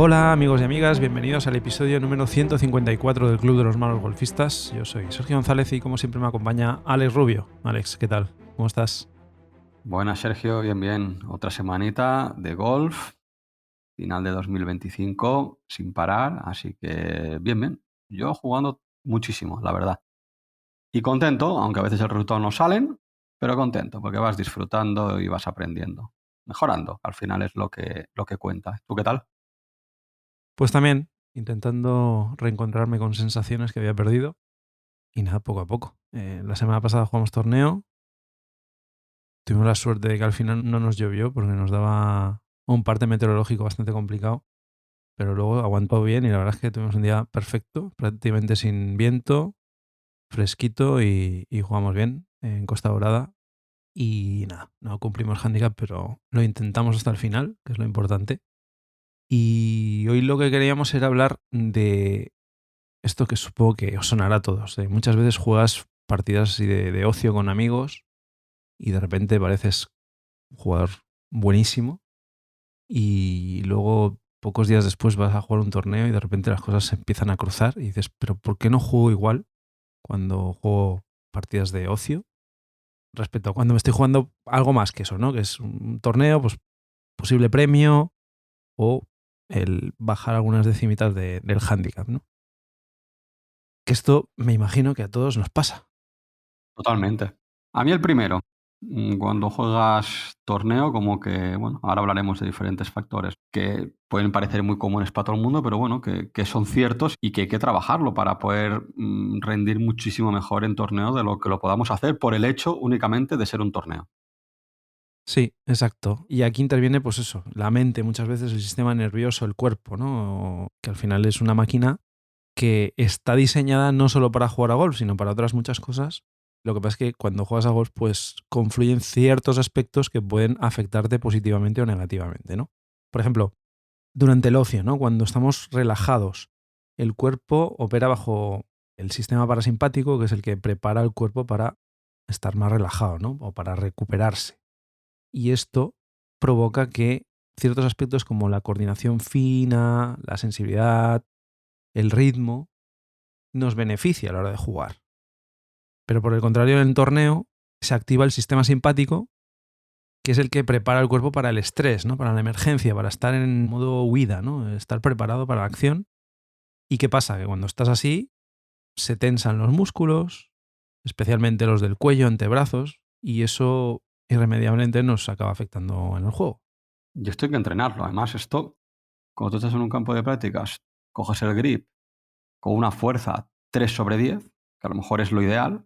Hola amigos y amigas, bienvenidos al episodio número 154 del Club de los Malos Golfistas. Yo soy Sergio González y como siempre me acompaña Alex Rubio. Alex, ¿qué tal? ¿Cómo estás? Buenas, Sergio, bien. Otra semanita de golf, final de 2025, sin parar, así que bien. Yo jugando muchísimo, la verdad. Y contento, aunque a veces el resultado no salen, pero contento, porque vas disfrutando y vas aprendiendo. Mejorando, al final es lo que cuenta. ¿Tú qué tal? Pues también intentando reencontrarme con sensaciones que había perdido y nada, poco a poco. La semana pasada jugamos torneo, tuvimos la suerte de que al final no nos llovió porque nos daba un parte meteorológico bastante complicado, pero luego aguantó bien y la verdad es que tuvimos un día perfecto, prácticamente sin viento, fresquito y jugamos bien en Costa Dorada. Y nada, no cumplimos handicap, pero lo intentamos hasta el final, que es lo importante. Y hoy lo que queríamos era hablar de esto que supongo que os sonará a todos. Muchas veces juegas partidas así de ocio con amigos y de repente pareces un jugador buenísimo y luego pocos días después vas a jugar un torneo y de repente las cosas se empiezan a cruzar y dices, pero ¿por qué no juego igual cuando juego partidas de ocio respecto a cuando me estoy jugando algo más que eso, ¿no? Que es un torneo, pues posible premio o el bajar algunas decimitas del handicap, ¿no? Que esto me imagino que a todos nos pasa. Totalmente. A mí el primero. Cuando juegas torneo, como que, bueno, ahora hablaremos de diferentes factores que pueden parecer muy comunes para todo el mundo, pero bueno, que son ciertos y que hay que trabajarlo para poder rendir muchísimo mejor en torneo de lo que lo podamos hacer por el hecho únicamente de ser un torneo. Sí, exacto. Y aquí interviene, pues eso, la mente, muchas veces el sistema nervioso, el cuerpo, ¿no? Que al final es una máquina que está diseñada no solo para jugar a golf, sino para otras muchas cosas. Lo que pasa es que cuando juegas a golf, pues confluyen ciertos aspectos que pueden afectarte positivamente o negativamente, ¿no? Por ejemplo, durante el ocio, ¿no? Cuando estamos relajados, el cuerpo opera bajo el sistema parasimpático, que es el que prepara el cuerpo para estar más relajado, ¿no? O para recuperarse. Y esto provoca que ciertos aspectos como la coordinación fina, la sensibilidad, el ritmo, nos beneficia a la hora de jugar. Pero por el contrario, en el torneo se activa el sistema simpático, que es el que prepara el cuerpo para el estrés, ¿no? Para la emergencia, para estar en modo huida, ¿no? Estar preparado para la acción. ¿Y qué pasa? Que cuando estás así, se tensan los músculos, especialmente los del cuello, antebrazos, y eso irremediablemente nos acaba afectando en el juego. Y esto hay que entrenarlo. Además, esto, cuando tú estás en un campo de prácticas, coges el grip con una fuerza 3/10, que a lo mejor es lo ideal,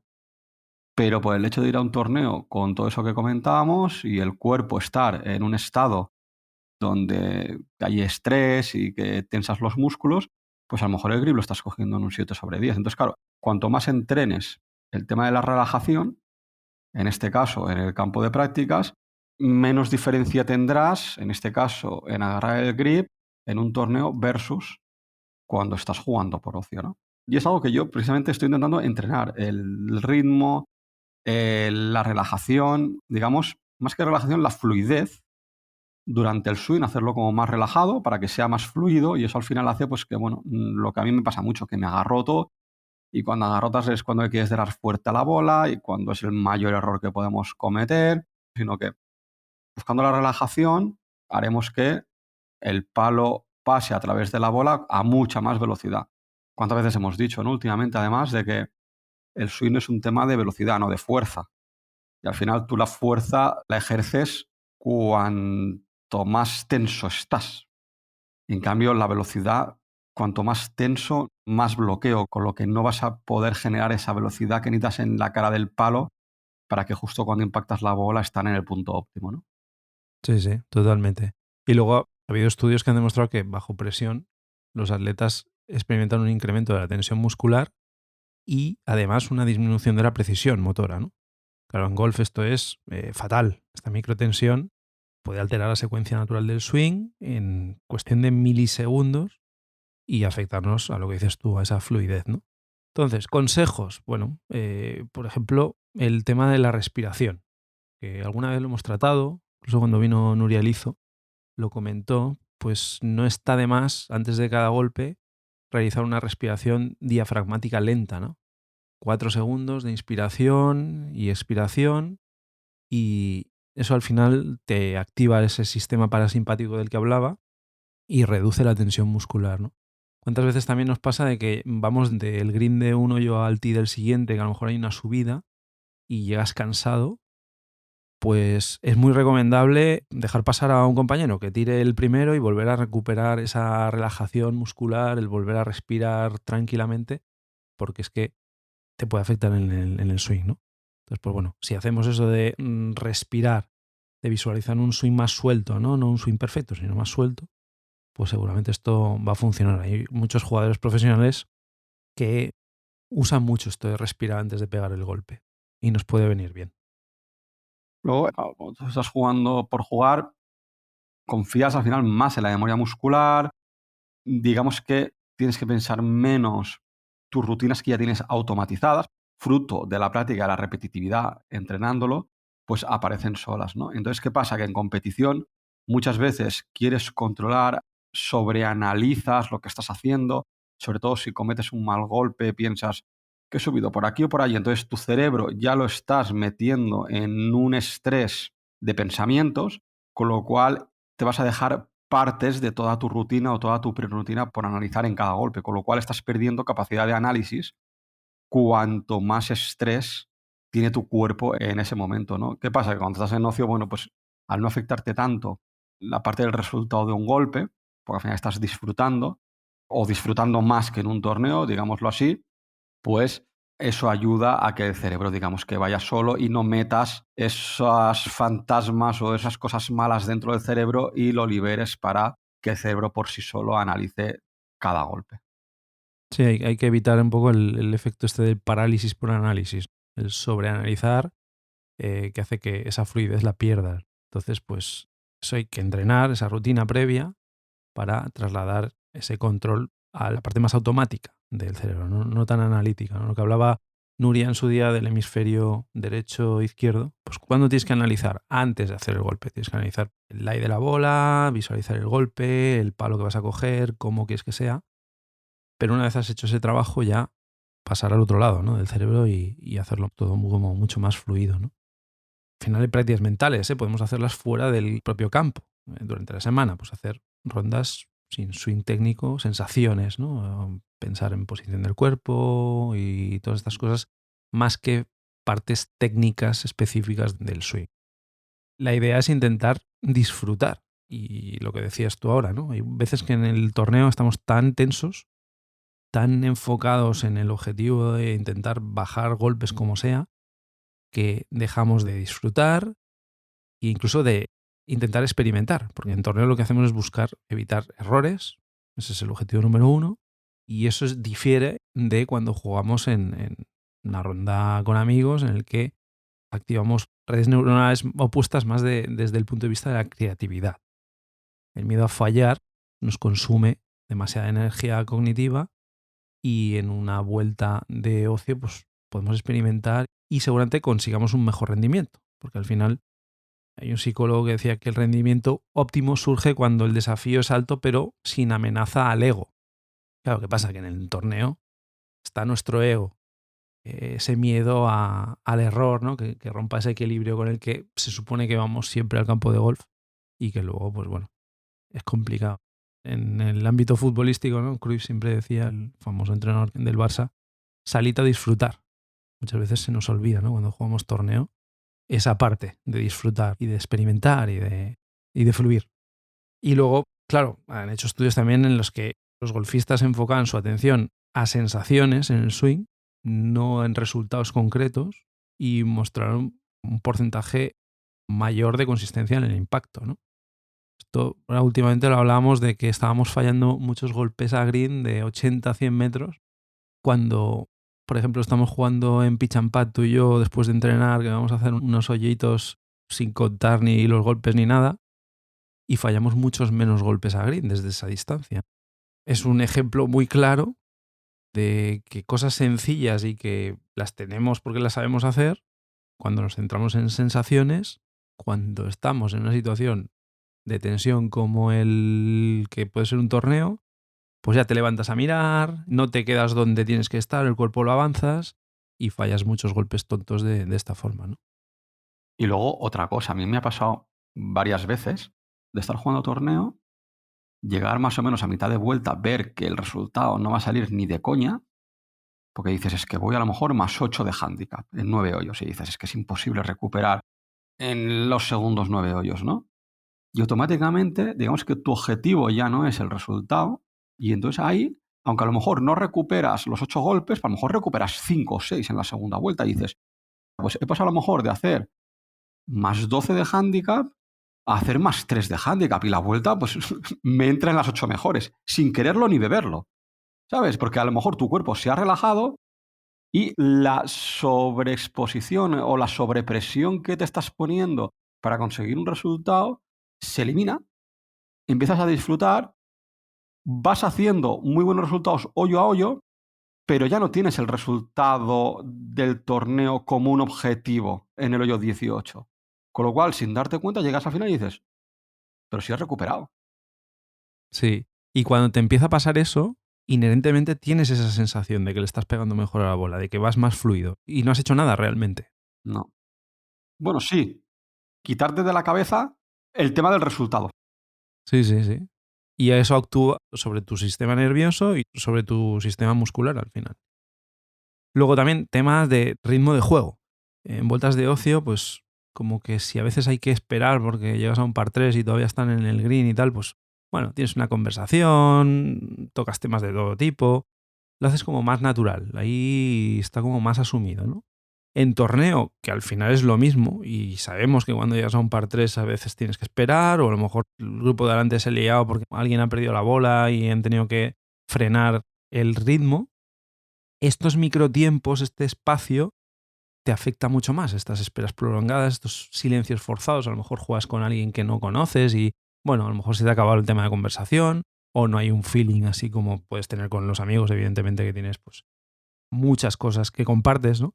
pero por el hecho de ir a un torneo con todo eso que comentábamos y el cuerpo estar en un estado donde hay estrés y que tensas los músculos, pues a lo mejor el grip lo estás cogiendo en un 7/10. Entonces, claro, cuanto más entrenes el tema de la relajación, en este caso en el campo de prácticas, menos diferencia tendrás, en este caso, en agarrar el grip en un torneo versus cuando estás jugando por ocio, ¿no? Y es algo que yo precisamente estoy intentando entrenar, el ritmo, la relajación, digamos, más que relajación, la fluidez durante el swing, hacerlo como más relajado para que sea más fluido y eso al final hace pues que, bueno, lo que a mí me pasa mucho, que me agarroto y cuando agarrotas es cuando le quieres dar fuerte a la bola y cuando es el mayor error que podemos cometer, sino que buscando la relajación haremos que el palo pase a través de la bola a mucha más velocidad. ¿Cuántas veces hemos dicho, no? Últimamente, además, de que el swing es un tema de velocidad, no de fuerza. Y al final tú la fuerza la ejerces cuanto más tenso estás. En cambio, la velocidad, cuanto más tenso, más bloqueo, con lo que no vas a poder generar esa velocidad que necesitas en la cara del palo para que justo cuando impactas la bola están en el punto óptimo, ¿no? Sí, sí, totalmente. Y luego ha habido estudios que han demostrado que bajo presión los atletas experimentan un incremento de la tensión muscular y además una disminución de la precisión motora, ¿no? Claro, en golf esto es fatal. Esta microtensión puede alterar la secuencia natural del swing en cuestión de milisegundos y afectarnos a lo que dices tú, a esa fluidez, ¿no? Entonces, consejos. Bueno, por ejemplo, el tema de la respiración, que alguna vez lo hemos tratado, incluso cuando vino Nuria Lizo, lo comentó, pues no está de más, antes de cada golpe, realizar una respiración diafragmática lenta, ¿no? 4 segundos de inspiración y expiración, y eso al final te activa ese sistema parasimpático del que hablaba y reduce la tensión muscular, ¿no? ¿Cuántas veces también nos pasa de que vamos del green de un hoyo al tee del siguiente, que a lo mejor hay una subida y llegas cansado? Pues es muy recomendable dejar pasar a un compañero que tire el primero y volver a recuperar esa relajación muscular, el volver a respirar tranquilamente, porque es que te puede afectar en el swing, ¿no? Entonces, pues bueno, si hacemos eso de respirar, de visualizar un swing más suelto, ¿no? No un swing perfecto, sino más suelto, pues seguramente esto va a funcionar. Hay muchos jugadores profesionales que usan mucho esto de respirar antes de pegar el golpe y nos puede venir bien. Luego, cuando tú estás jugando por jugar, confías al final más en la memoria muscular, digamos que tienes que pensar menos tus rutinas que ya tienes automatizadas, fruto de la práctica, de la repetitividad, entrenándolo, pues aparecen solas, ¿no? Entonces, ¿qué pasa? Que en competición muchas veces quieres controlar, sobreanalizas lo que estás haciendo, sobre todo si cometes un mal golpe, piensas que he subido por aquí o por allí, entonces tu cerebro ya lo estás metiendo en un estrés de pensamientos, con lo cual te vas a dejar partes de toda tu rutina o toda tu prerutina por analizar en cada golpe, con lo cual estás perdiendo capacidad de análisis cuanto más estrés tiene tu cuerpo en ese momento, ¿no? ¿Qué pasa? Que cuando estás en ocio, bueno, pues al no afectarte tanto la parte del resultado de un golpe, porque al final estás disfrutando, o disfrutando más que en un torneo, digámoslo así, pues eso ayuda a que el cerebro, digamos, que vaya solo y no metas esas fantasmas o esas cosas malas dentro del cerebro y lo liberes para que el cerebro por sí solo analice cada golpe. Sí, hay que evitar un poco el efecto este del parálisis por análisis, el sobreanalizar, que hace que esa fluidez la pierdas. Entonces, pues eso hay que entrenar, esa rutina previa, para trasladar ese control a la parte más automática del cerebro, no tan analítica, ¿no? Lo que hablaba Nuria en su día del hemisferio derecho e izquierdo, pues ¿cuándo tienes que analizar? Antes de hacer el golpe. Tienes que analizar el lie de la bola, visualizar el golpe, el palo que vas a coger, cómo quieres que sea. Pero una vez has hecho ese trabajo, ya pasar al otro lado, ¿no? Del cerebro y hacerlo todo como mucho más fluido, ¿no? Al final hay prácticas mentales, ¿eh? Podemos hacerlas fuera del propio campo. Durante la semana, pues hacer rondas sin swing técnico, sensaciones, ¿no? Pensar en posición del cuerpo y todas estas cosas, más que partes técnicas específicas del swing. La idea es intentar disfrutar. Y lo que decías tú ahora, ¿no? Hay veces que en el torneo estamos tan tensos, tan enfocados en el objetivo de intentar bajar golpes como sea, que dejamos de disfrutar e incluso de intentar experimentar, porque en torneo lo que hacemos es buscar evitar errores, ese es el objetivo número uno, y eso difiere de cuando jugamos en una ronda con amigos en el que activamos redes neuronales opuestas más desde el punto de vista de la creatividad. El miedo a fallar nos consume demasiada energía cognitiva y en una vuelta de ocio pues podemos experimentar y seguramente consigamos un mejor rendimiento, porque al final hay un psicólogo que decía que el rendimiento óptimo surge cuando el desafío es alto pero sin amenaza al ego. Claro, ¿qué pasa? Que en el torneo está nuestro ego, ese miedo al error, ¿no? Que rompa ese equilibrio con el que se supone que vamos siempre al campo de golf y que luego, pues bueno, es complicado. En el ámbito futbolístico, ¿no? Cruyff siempre decía, el famoso entrenador del Barça, salid a disfrutar. Muchas veces se nos olvida, ¿no? Cuando jugamos torneo, esa parte de disfrutar y de experimentar y de fluir. Y luego, claro, han hecho estudios también en los que los golfistas enfocan su atención a sensaciones en el swing, no en resultados concretos, y mostraron un porcentaje mayor de consistencia en el impacto, ¿no? Esto, ahora, últimamente lo hablábamos de que estábamos fallando muchos golpes a green de 80 a 100 metros cuando, por ejemplo, estamos jugando en pitch and pad tú y yo después de entrenar, que vamos a hacer unos hoyitos sin contar ni los golpes ni nada, y fallamos muchos menos golpes a green desde esa distancia. Es un ejemplo muy claro de que cosas sencillas y que las tenemos porque las sabemos hacer, cuando nos centramos en sensaciones, cuando estamos en una situación de tensión como el que puede ser un torneo, pues ya te levantas a mirar, no te quedas donde tienes que estar, el cuerpo lo avanzas y fallas muchos golpes tontos de esta forma, ¿no? Y luego otra cosa, a mí me ha pasado varias veces de estar jugando torneo, llegar más o menos a mitad de vuelta, ver que el resultado no va a salir ni de coña, porque dices, es que voy a lo mejor más 8 de handicap en 9 hoyos, y dices, es que es imposible recuperar en los segundos 9 hoyos, ¿no? Y automáticamente, digamos que tu objetivo ya no es el resultado, y entonces ahí, aunque a lo mejor no recuperas los 8 golpes, a lo mejor recuperas 5 o 6 en la segunda vuelta, y dices, pues he pasado a lo mejor de hacer más 12 de handicap a hacer más 3 de handicap, y la vuelta pues me entra en las 8 mejores, sin quererlo ni beberlo, ¿sabes? Porque a lo mejor tu cuerpo se ha relajado y la sobreexposición o la sobrepresión que te estás poniendo para conseguir un resultado se elimina, empiezas a disfrutar, vas haciendo muy buenos resultados hoyo a hoyo, pero ya no tienes el resultado del torneo como un objetivo en el hoyo 18. Con lo cual, sin darte cuenta, llegas al final y dices, pero si has recuperado. Sí. Y cuando te empieza a pasar eso, inherentemente tienes esa sensación de que le estás pegando mejor a la bola, de que vas más fluido y no has hecho nada realmente. No. Bueno, sí, quitarte de la cabeza el tema del resultado. Sí, sí, sí. Y eso actúa sobre tu sistema nervioso y sobre tu sistema muscular al final. Luego también temas de ritmo de juego. En vueltas de ocio, pues como que si a veces hay que esperar porque llegas a un par 3 y todavía están en el green y tal, pues bueno, tienes una conversación, tocas temas de todo tipo, lo haces como más natural, ahí está como más asumido, ¿no? En torneo, que al final es lo mismo, y sabemos que cuando llegas a un par 3 a veces tienes que esperar, o a lo mejor el grupo de delante se ha liado porque alguien ha perdido la bola y han tenido que frenar el ritmo. Estos microtiempos, este espacio, te afecta mucho más. Estas esperas prolongadas, estos silencios forzados, a lo mejor juegas con alguien que no conoces y, bueno, a lo mejor se te ha acabado el tema de conversación, o no hay un feeling así como puedes tener con los amigos, evidentemente que tienes pues muchas cosas que compartes, ¿no?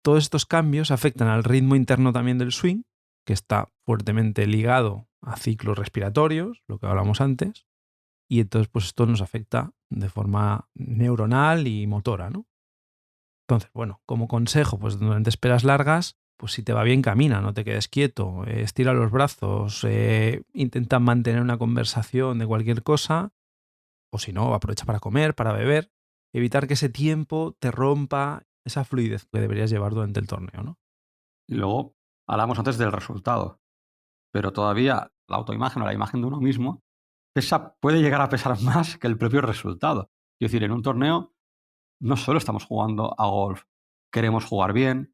Todos estos cambios afectan al ritmo interno también del swing, que está fuertemente ligado a ciclos respiratorios, lo que hablamos antes, y entonces pues esto nos afecta de forma neuronal y motora, ¿no? Entonces, bueno, como consejo, pues durante esperas largas, pues si te va bien, camina, no te quedes quieto, estira los brazos, intenta mantener una conversación de cualquier cosa, o si no, aprovecha para comer, para beber, evitar que ese tiempo te rompa esa fluidez que deberías llevar durante el torneo, ¿no? Y luego hablamos antes del resultado, pero todavía la autoimagen o la imagen de uno mismo puede llegar a pesar más que el propio resultado. Es decir, en un torneo no solo estamos jugando a golf, queremos jugar bien,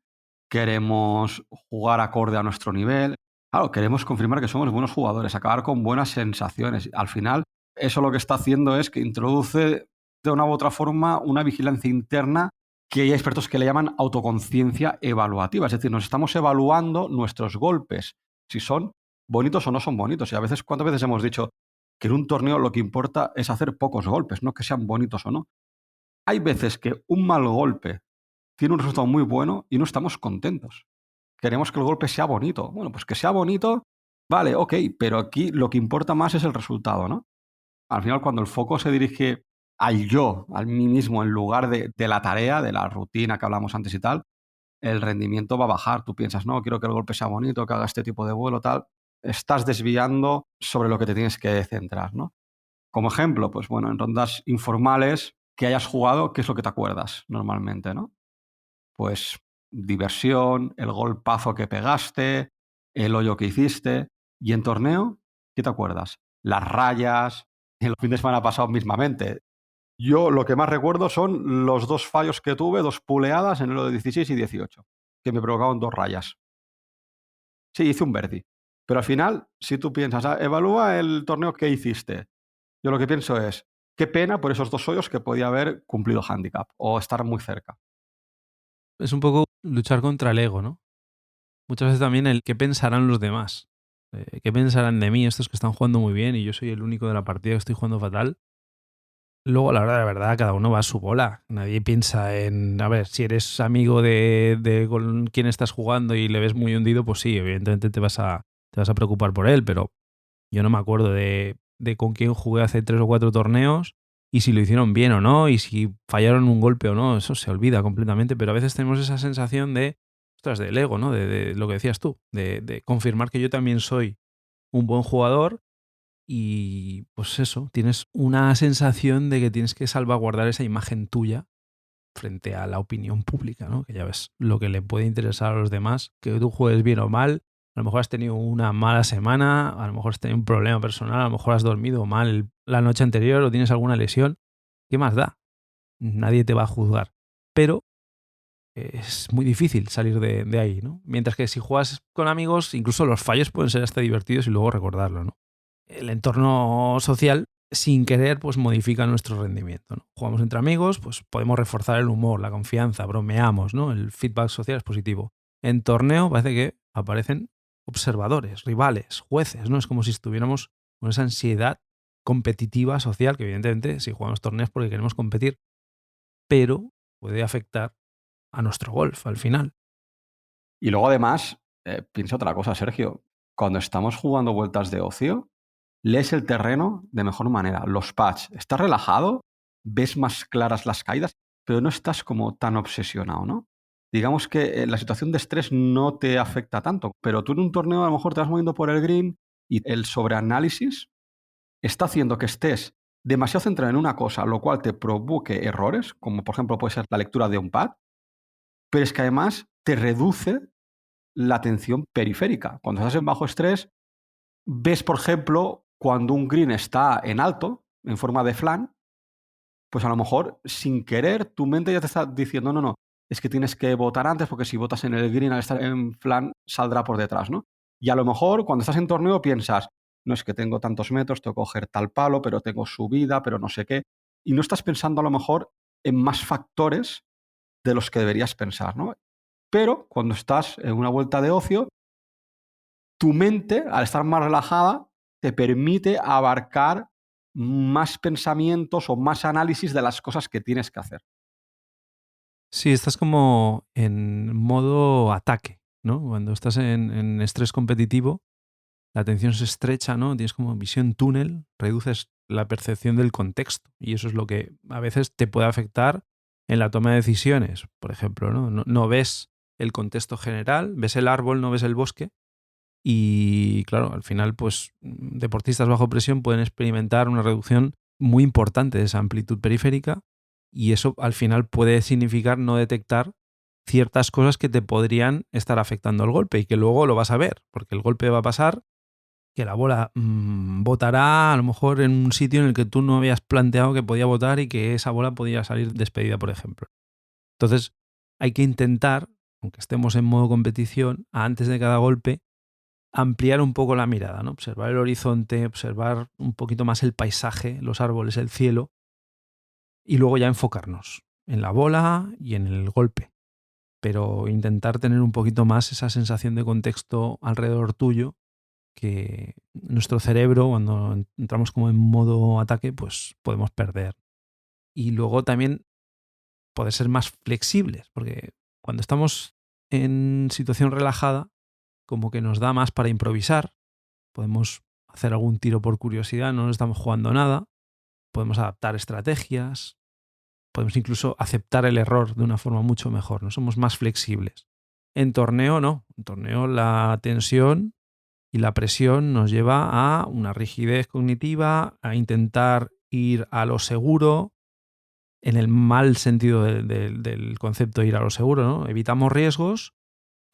queremos jugar acorde a nuestro nivel. Claro, queremos confirmar que somos buenos jugadores, acabar con buenas sensaciones. Al final, eso lo que está haciendo es que introduce de una u otra forma una vigilancia interna que hay expertos que le llaman autoconciencia evaluativa. Es decir, nos estamos evaluando nuestros golpes, si son bonitos o no son bonitos. Y a veces, ¿cuántas veces hemos dicho que en un torneo lo que importa es hacer pocos golpes, no que sean bonitos o no? Hay veces que un mal golpe tiene un resultado muy bueno y no estamos contentos. Queremos que el golpe sea bonito. Bueno, pues que sea bonito, vale, ok, pero aquí lo que importa más es el resultado, ¿no? Al final, cuando el foco se dirige al yo, al mí mismo, en lugar de la tarea, de la rutina que hablamos antes y tal, el rendimiento va a bajar. Tú piensas, no, quiero que el golpe sea bonito, que haga este tipo de vuelo, tal. Estás desviando sobre lo que te tienes que centrar, ¿no? Como ejemplo, pues bueno, en rondas informales que hayas jugado, ¿qué es lo que te acuerdas normalmente, no? Pues diversión, el golpazo que pegaste, el hoyo que hiciste. Y en torneo, ¿qué te acuerdas? Las rayas, el fin de semana pasado mismamente. Yo lo que más recuerdo son los 2 fallos que tuve, 2 puleadas en el hoyo 16 y 18, que me provocaron 2 rayas. Sí, hice un birdie. Pero al final, si tú piensas, evalúa el torneo que hiciste. Yo lo que pienso es, qué pena por esos 2 hoyos que podía haber cumplido handicap o estar muy cerca. Es un poco luchar contra el ego, ¿no? Muchas veces también el qué pensarán los demás. ¿Qué pensarán de mí estos que están jugando muy bien y yo soy el único de la partida que estoy jugando fatal? Luego, a la hora de la verdad, cada uno va a su bola. Nadie piensa en, a ver, si eres amigo de con quién estás jugando y le ves muy hundido, pues sí, evidentemente te vas a preocupar por él, pero Yo no me acuerdo de con quién jugué hace 3 o 4 torneos y si lo hicieron bien o no, y si fallaron un golpe o no, eso se olvida completamente, pero a veces tenemos esa sensación de, ostras, del ego, ¿no? De lo que decías tú, de confirmar que yo también soy un buen jugador y pues eso, tienes una sensación de que tienes que salvaguardar esa imagen tuya frente a la opinión pública, ¿no? Que ya ves lo que le puede interesar a los demás, que tú juegues bien o mal, a lo mejor has tenido una mala semana, a lo mejor has tenido un problema personal, a lo mejor has dormido mal la noche anterior o tienes alguna lesión, ¿qué más da? Nadie te va a juzgar. Pero es muy difícil salir de ahí, ¿no? Mientras que si juegas con amigos, incluso los fallos pueden ser hasta divertidos y luego recordarlo, ¿no? El entorno social, sin querer, pues modifica nuestro rendimiento, ¿no? Jugamos entre amigos, pues podemos reforzar el humor, la confianza, bromeamos, ¿no? El feedback social es positivo. En torneo parece que aparecen observadores, rivales, jueces, ¿no? Es como si estuviéramos con esa ansiedad competitiva social, que evidentemente si jugamos torneos porque queremos competir, pero puede afectar a nuestro golf al final. Y luego además, piensa otra cosa, Sergio. Cuando estamos jugando vueltas de ocio, lees el terreno de mejor manera. Los pads, estás relajado, ves más claras las caídas, pero no estás como tan obsesionado, ¿no? Digamos que la situación de estrés no te afecta tanto, pero tú en un torneo a lo mejor te vas moviendo por el green y el sobreanálisis está haciendo que estés demasiado centrado en una cosa, lo cual te provoque errores, como por ejemplo puede ser la lectura de un pad, pero es que además te reduce la atención periférica. Cuando estás en bajo estrés, ves, por ejemplo, cuando un green está en alto, en forma de flan, pues a lo mejor sin querer tu mente ya te está diciendo, no, no, es que tienes que votar antes porque si votas en el green al estar en flan saldrá por detrás, ¿no? Y a lo mejor cuando estás en torneo piensas, no es que tengo tantos metros, tengo que coger tal palo, pero tengo subida, pero no sé qué. Y no estás pensando a lo mejor en más factores de los que deberías pensar, ¿no? Pero cuando estás en una vuelta de ocio, tu mente, al estar más relajada, te permite abarcar más pensamientos o más análisis de las cosas que tienes que hacer. Sí, estás como en modo ataque, ¿no? Cuando estás en estrés competitivo, la atención se estrecha, ¿no? Tienes como visión túnel, reduces la percepción del contexto y eso es lo que a veces te puede afectar en la toma de decisiones, por ejemplo, ¿no? No ves el contexto general, ves el árbol, no ves el bosque y claro, al final pues deportistas bajo presión pueden experimentar una reducción muy importante de esa amplitud periférica y eso al final puede significar no detectar ciertas cosas que te podrían estar afectando el golpe y que luego lo vas a ver, porque el golpe va a pasar, que la bola botará a lo mejor en un sitio en el que tú no habías planteado que podía botar y que esa bola podía salir despedida, por ejemplo. Entonces hay que intentar, aunque estemos en modo competición, antes de cada golpe, ampliar un poco la mirada, ¿no? Observar el horizonte, observar un poquito más el paisaje, los árboles, el cielo, y luego ya enfocarnos en la bola y en el golpe. Pero intentar tener un poquito más esa sensación de contexto alrededor tuyo que nuestro cerebro, cuando entramos como en modo ataque, pues podemos perder. Y luego también poder ser más flexibles, porque cuando estamos en situación relajada, como que nos da más para improvisar, podemos hacer algún tiro por curiosidad, no nos estamos jugando nada, podemos adaptar estrategias, podemos incluso aceptar el error de una forma mucho mejor, no somos más flexibles. En torneo no, en torneo la tensión y la presión nos lleva a una rigidez cognitiva, a intentar ir a lo seguro, en el mal sentido del concepto de ir a lo seguro, ¿no? Evitamos riesgos,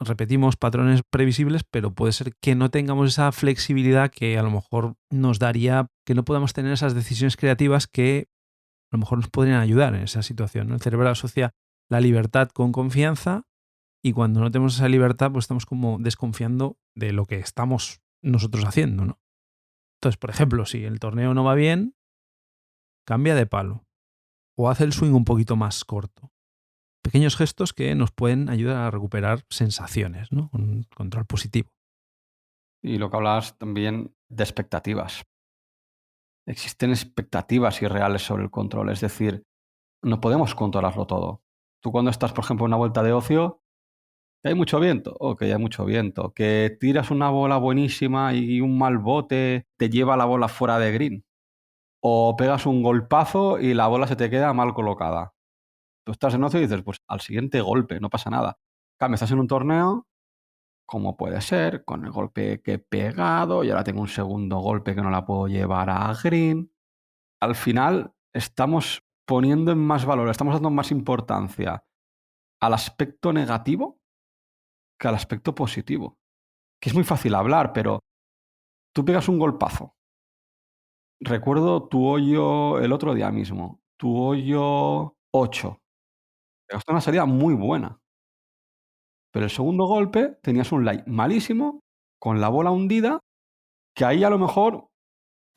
repetimos patrones previsibles, pero puede ser que no tengamos esa flexibilidad que a lo mejor nos daría que no podamos tener esas decisiones creativas que a lo mejor nos podrían ayudar en esa situación, ¿no? El cerebro asocia la libertad con confianza y cuando no tenemos esa libertad, pues estamos como desconfiando de lo que estamos nosotros haciendo, ¿no? Entonces, por ejemplo, si el torneo no va bien, cambia de palo o hace el swing un poquito más corto. Pequeños gestos que nos pueden ayudar a recuperar sensaciones, ¿no? Un control positivo. Y lo que hablabas también de expectativas. Existen expectativas irreales sobre el control, es decir, no podemos controlarlo todo. Tú cuando estás, por ejemplo, en una vuelta de ocio, ¿Que hay mucho viento? Ok, hay mucho viento. ¿Que tiras una bola buenísima y un mal bote te lleva la bola fuera de green? ¿O pegas un golpazo y la bola se te queda mal colocada? Tú estás en ocio y dices, pues al siguiente golpe, no pasa nada. En cambio, estás en un torneo, como puede ser, con el golpe que he pegado y ahora tengo un segundo golpe que no la puedo llevar a green. Al final estamos poniendo en más valor, estamos dando más importancia al aspecto negativo que al aspecto positivo. Que es muy fácil hablar, pero tú pegas un golpazo. Recuerdo tu hoyo el otro día mismo, tu hoyo 8. Pegaste una salida muy buena, pero el segundo golpe tenías un lie malísimo, con la bola hundida, que ahí a lo mejor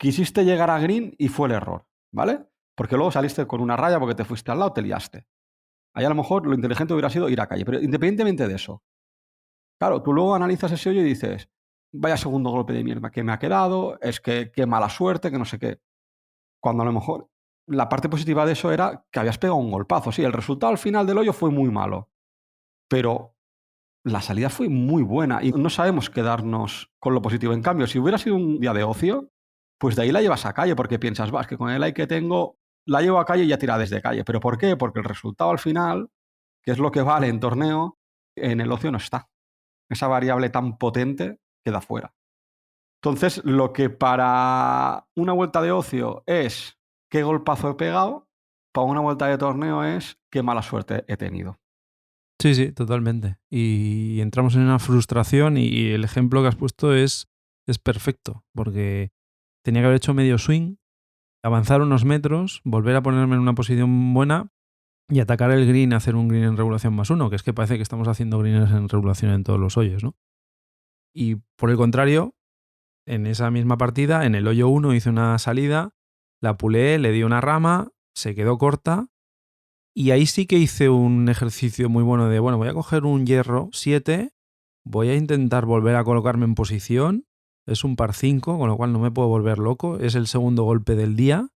quisiste llegar a green y fue el error, ¿vale? Porque luego saliste con una raya porque te fuiste al lado, te liaste. Ahí a lo mejor lo inteligente hubiera sido ir a calle, pero independientemente de eso, claro, tú luego analizas ese hoyo y dices, vaya segundo golpe de mierda que me ha quedado, es que qué mala suerte, que no sé qué. Cuando a lo mejor la parte positiva de eso era que habías pegado un golpazo. Sí, el resultado al final del hoyo fue muy malo, pero la salida fue muy buena y no sabemos quedarnos con lo positivo. En cambio, si hubiera sido un día de ocio, pues de ahí la llevas a calle porque piensas, va, es que con el like que tengo, la llevo a calle y ya tira desde calle. ¿Pero por qué? Porque el resultado al final, que es lo que vale en torneo, en el ocio no está. Esa variable tan potente queda fuera. Entonces, lo que para una vuelta de ocio es qué golpazo he pegado, para una vuelta de torneo es qué mala suerte he tenido. Sí, sí, totalmente. Y entramos en una frustración y el ejemplo que has puesto es perfecto, porque tenía que haber hecho medio swing, avanzar unos metros, volver a ponerme en una posición buena y atacar el green, hacer un green en regulación +1, que es que parece que estamos haciendo greens en regulación en todos los hoyos, ¿no? Y por el contrario, en esa misma partida, en el hoyo 1 hice una salida, la puleé, le di una rama, se quedó corta y ahí sí que hice un ejercicio muy bueno de, bueno, voy a coger un hierro 7, voy a intentar volver a colocarme en posición, es un par 5, con lo cual no me puedo volver loco, es el segundo golpe del día.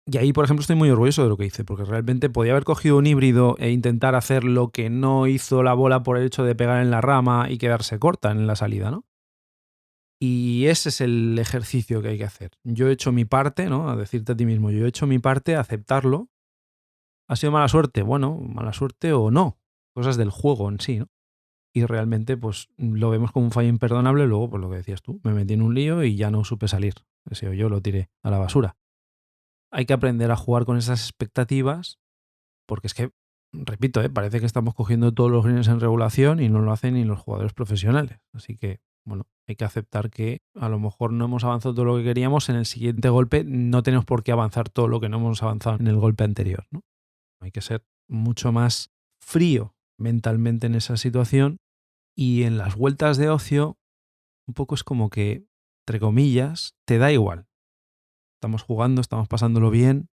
Y ahí, por ejemplo, estoy muy orgulloso de lo que hice, porque realmente podía haber cogido un híbrido e intentar hacer lo que no hizo la bola por el hecho de pegar en la rama y quedarse corta en la salida, ¿no? Y ese es el ejercicio que hay que hacer. Yo he hecho mi parte, ¿no? A decirte a ti mismo, yo he hecho mi parte, a aceptarlo. ¿Ha sido mala suerte? Bueno, mala suerte o no. Cosas del juego en sí, ¿no? Y realmente, pues, lo vemos como un fallo imperdonable. Luego, pues lo que decías tú, me metí en un lío y ya no supe salir. Ese hoyo lo tiré a la basura. Hay que aprender a jugar con esas expectativas, porque es que, repito, parece que estamos cogiendo todos los greens en regulación y no lo hacen ni los jugadores profesionales. Así que, bueno, hay que aceptar que a lo mejor no hemos avanzado todo lo que queríamos. En el siguiente golpe no tenemos por qué avanzar todo lo que no hemos avanzado en el golpe anterior, ¿no? Hay que ser mucho más frío mentalmente en esa situación y en las vueltas de ocio un poco es como que, entre comillas, te da igual. Estamos jugando, estamos pasándolo bien,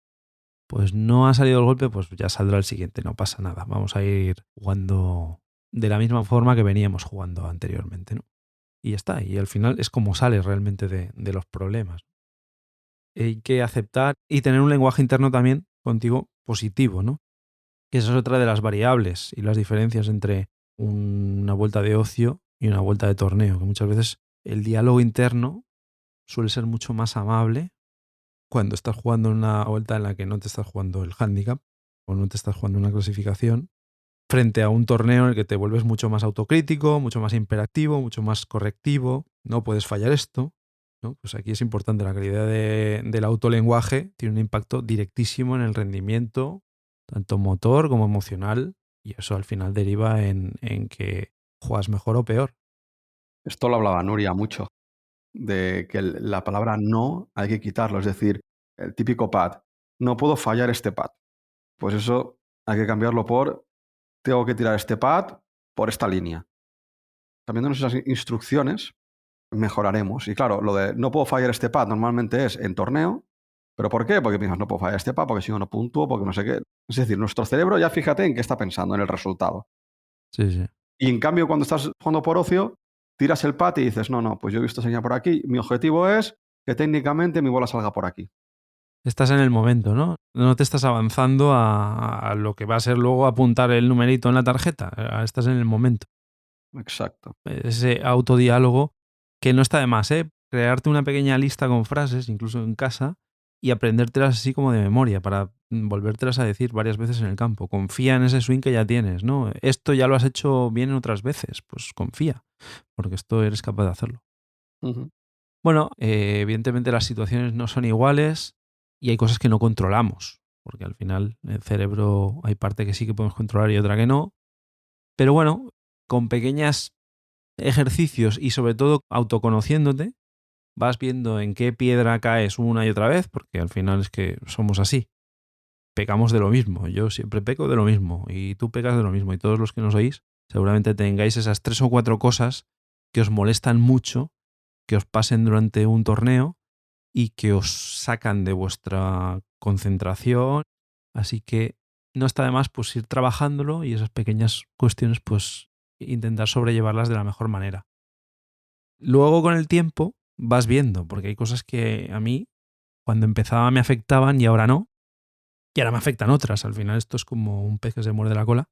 pues no ha salido el golpe, pues ya saldrá el siguiente, no pasa nada. Vamos a ir jugando de la misma forma que veníamos jugando anteriormente, ¿no? Y ya está, y al final es como sales realmente de los problemas. Hay que aceptar y tener un lenguaje interno también contigo positivo, ¿no? Que esa es otra de las variables y las diferencias entre una vuelta de ocio y una vuelta de torneo, que muchas veces el diálogo interno suele ser mucho más amable cuando estás jugando en una vuelta en la que no te estás jugando el handicap o no te estás jugando una clasificación, frente a un torneo en el que te vuelves mucho más autocrítico, mucho más imperactivo, mucho más correctivo, no puedes fallar esto, ¿no? Pues aquí es importante, la calidad del autolenguaje tiene un impacto directísimo en el rendimiento, tanto motor como emocional, y eso al final deriva en que juegas mejor o peor. Esto lo hablaba Nuria mucho, de que la palabra no hay que quitarlo, es decir, el típico pad, no puedo fallar este pad. Pues eso hay que cambiarlo por tengo que tirar este pad por esta línea. Cambiándonos esas instrucciones, mejoraremos. Y claro, lo de no puedo fallar este pad normalmente es en torneo. ¿Pero por qué? Porque piensas, no puedo fallar este pad, porque si no, no puntúo, porque no sé qué. Es decir, nuestro cerebro ya fíjate en qué está pensando, en el resultado. Sí, sí. Y en cambio, cuando estás jugando por ocio, tiras el pad y dices, no, no, pues yo he visto señal por aquí. Mi objetivo es que técnicamente mi bola salga por aquí. Estás en el momento, ¿no? No te estás avanzando a lo que va a ser luego apuntar el numerito en la tarjeta. Estás en el momento. Exacto. Ese autodiálogo que no está de más, ¿eh? Crearte una pequeña lista con frases, incluso en casa, y aprendértelas así como de memoria para volvértelas a decir varias veces en el campo. Confía en ese swing que ya tienes, ¿no? Esto ya lo has hecho bien otras veces, pues confía, porque esto eres capaz de hacerlo. Ujú. Bueno, evidentemente las situaciones no son iguales y hay cosas que no controlamos, porque al final el cerebro hay parte que sí que podemos controlar y otra que no. Pero bueno, con pequeños ejercicios y sobre todo autoconociéndote, vas viendo en qué piedra caes una y otra vez, porque al final es que somos así. Pecamos de lo mismo. Yo siempre peco de lo mismo y tú pecas de lo mismo. Y todos los que nos oís seguramente tengáis esas 3 o 4 cosas que os molestan mucho, que os pasen durante un torneo y que os sacan de vuestra concentración. Así que no está de más pues ir trabajándolo y esas pequeñas cuestiones pues intentar sobrellevarlas de la mejor manera. Luego con el tiempo vas viendo, porque hay cosas que a mí cuando empezaba me afectaban y ahora no, y ahora me afectan otras. Al final esto es como un pez que se muerde la cola.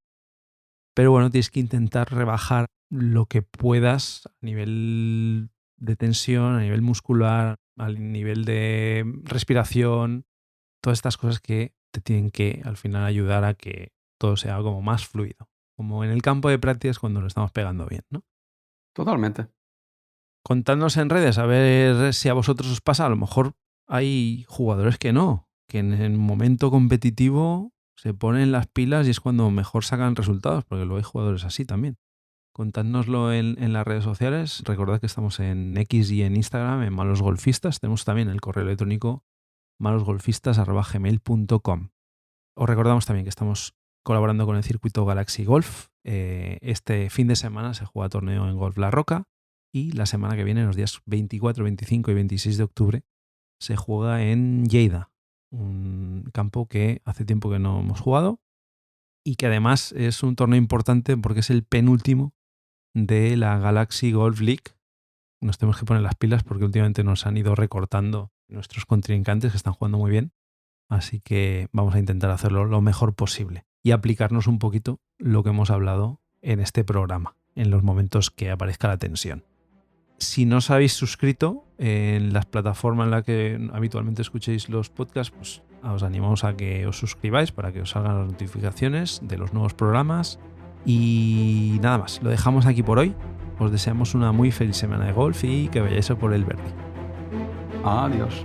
Pero bueno, tienes que intentar rebajar lo que puedas a nivel de tensión, a nivel muscular, a nivel de respiración, todas estas cosas que te tienen que al final ayudar a que todo sea como más fluido. Como en el campo de prácticas cuando lo estamos pegando bien, ¿no? Totalmente. Contadnos en redes a ver si a vosotros os pasa. A lo mejor hay jugadores que no, que en el momento competitivo se ponen las pilas y es cuando mejor sacan resultados, porque luego hay jugadores así también. Contádnoslo en las redes sociales. Recordad que estamos en X y en Instagram, en Malos Golfistas. Tenemos también el correo electrónico malosgolfistas@gmail.com. Os recordamos también que estamos colaborando con el circuito Galaxy Golf. Este fin de semana se juega torneo en Golf La Roca y la semana que viene, los días 24, 25 y 26 de octubre, se juega en Lleida, un campo que hace tiempo que no hemos jugado y que además es un torneo importante porque es el penúltimo de la Galaxy Golf League. Nos tenemos que poner las pilas porque últimamente nos han ido recortando nuestros contrincantes que están jugando muy bien. Así que vamos a intentar hacerlo lo mejor posible y aplicarnos un poquito lo que hemos hablado en este programa, en los momentos que aparezca la tensión. Si no os habéis suscrito en las plataformas en las que habitualmente escuchéis los podcasts, pues os animamos a que os suscribáis para que os salgan las notificaciones de los nuevos programas. Y nada más, lo dejamos aquí por hoy. Os deseamos una muy feliz semana de golf y que vayáis a por el verde. Adiós.